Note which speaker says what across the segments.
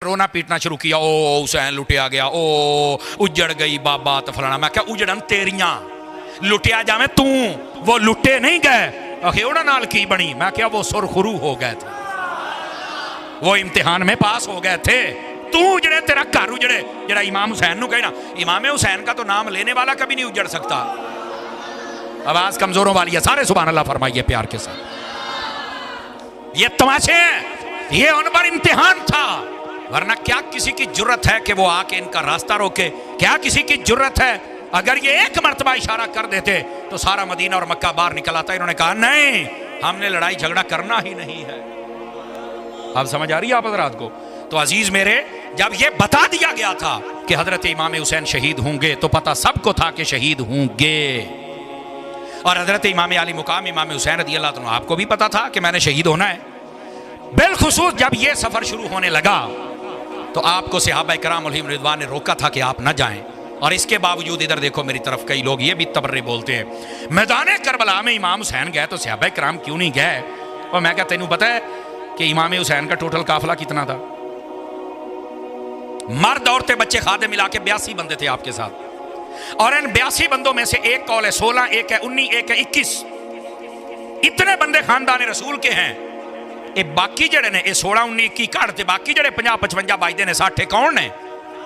Speaker 1: रोना पीटना शुरू किया, ओ हुसैन लुटिया गया, ओ उजड़ गई बाबा तो फलाना। मैं क्या उजड़न तेरियां, लुटिया जावे तू, वो लुटे नहीं गए। अखेड़ा नाल की बनी? मैं क्या वो सुरखरू हो गए थे, वो इम्तिहान में पास हो गए थे। तू उजड़े, तेरा घर उजड़े। जरा इमाम हुसैन नु कहना, इमाम हुसैन का तो नाम लेने वाला कभी नहीं उजड़ सकता। आवाज कमजोरों वाली है, सारे सुभान अल्लाह फरमाइए प्यार के साथ। ये तमाशे हैं, ये उन पर इम्तिहान था। वरना क्या किसी की जुर्रत है कि वो आके इनका रास्ता रोके? क्या किसी की जुर्रत है? अगर ये एक मर्तबा इशारा कर देते तो सारा मदीना और मक्का बाहर निकल आता। इन्होंने कहा नहीं, हमने लड़ाई झगड़ा करना ही नहीं है। अब समझ आ रही है आप हज़रात को? तो अजीज मेरे, जब ये बता दिया गया था कि हजरत इमाम हुसैन शहीद होंगे तो पता सबको था कि शहीद होंगे। और हजरत इमाम अली मुकाम इमाम हुसैन रज़ी अल्लाह तआला आपको भी पता था कि मैंने शहीद होना है। बिलखुसूस जब ये सफर शुरू होने लगा तो आपको सहाबा इकराम अलैहिम रिज़वान ने रोका था कि आप न जाएं। और इसके बावजूद इधर देखो मेरी तरफ, कई लोग ये भी तबर्रे बोलते हैं, मैदान करबला में इमाम हुसैन गए तो सहाबा इकराम क्यों नहीं गए? और मैं क्या तेनू पता है कि इमाम हुसैन का टोटल काफिला कितना था? मर्द औरतें बच्चे खादे मिला के 82 बंदे थे आपके साथ। और इन 82 बंदों में से एक कौल है 16, एक है 19, एक है 21। इतने बंदे खानदान रसूल के हैं। ये बाकी जड़े ने 16, 19, 21 काटते, बाकी जड़े 50, 55 बाजते ने 60 कौन ने?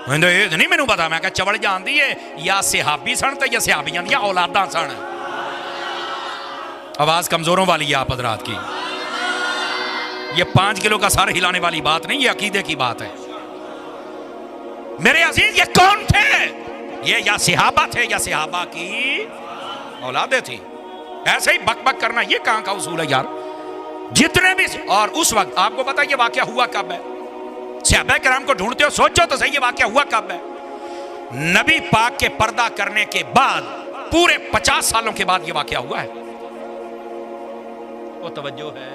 Speaker 1: नहीं मैनू पता। मैं क्या चवल जानती है या सिहाबी सन तो या सिहाबियां दी औलादा सन। आवाज कमजोरों वाली है आप हजरात की। ये 5 किलो का सर हिलाने वाली बात नहीं, ये अकीदे की बात है मेरे अजीज। ये कौन थे? ये या सिहाबा थे या सिहाबा की औलादे थी। ऐसे ही बक बक करना ये कहां का उसूल है यार? जितने भी, और उस वक्त आपको पता ये वाकया हुआ कब है? सहाबा किराम को ढूंढते हो, सोचो तो सही ये वाकया हुआ कब है? नबी पाक के पर्दा करने के बाद पूरे 50 सालों के बाद ये वाकया हुआ है। वो तवज्जो है,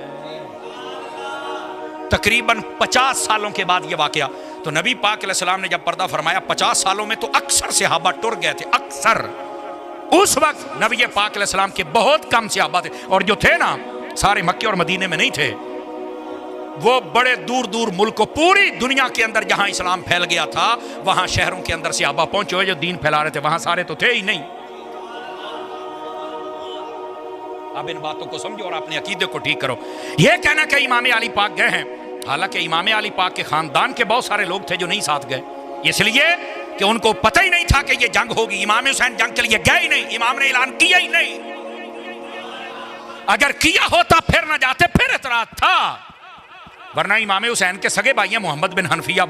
Speaker 1: तकरीबन 50 सालों के बाद ये वाकया। तो नबी पाक अलैहिस्सलाम ने जब पर्दा फरमाया 50 सालों में तो अक्सर सहाबा टुर गए थे, अक्सर। उस वक्त नबी पाक अलैहिस्सलाम के बहुत कम सहाबा थे, और जो थे ना सारे मक्के और मदीने में नहीं थे। वो बड़े दूर दूर मुल्कों, पूरी दुनिया के अंदर जहां इस्लाम फैल गया था वहां शहरों के अंदर सहाबा पहुंचे हुए जो दीन फैला रहे थे, वहां सारे तो थे ही नहीं। अब इन बातों को समझो और अपने अकीदे को ठीक करो। यह कहना कि इमाम अली पाक गए हैं, हालांकि इमाम अली पाक के खानदान के बहुत सारे लोग थे जो नहीं साथ गए, इसलिए कि उनको पता ही नहीं था कि यह जंग होगी। इमाम हुसैन जंग के लिए गए ही नहीं, इमाम ने ऐलान किया ही नहीं। अगर किया होता फिर न जाते, फिर इतराज था। वरना इमाम हुसैन के सगे भाई मोहम्मद बिन हनफिया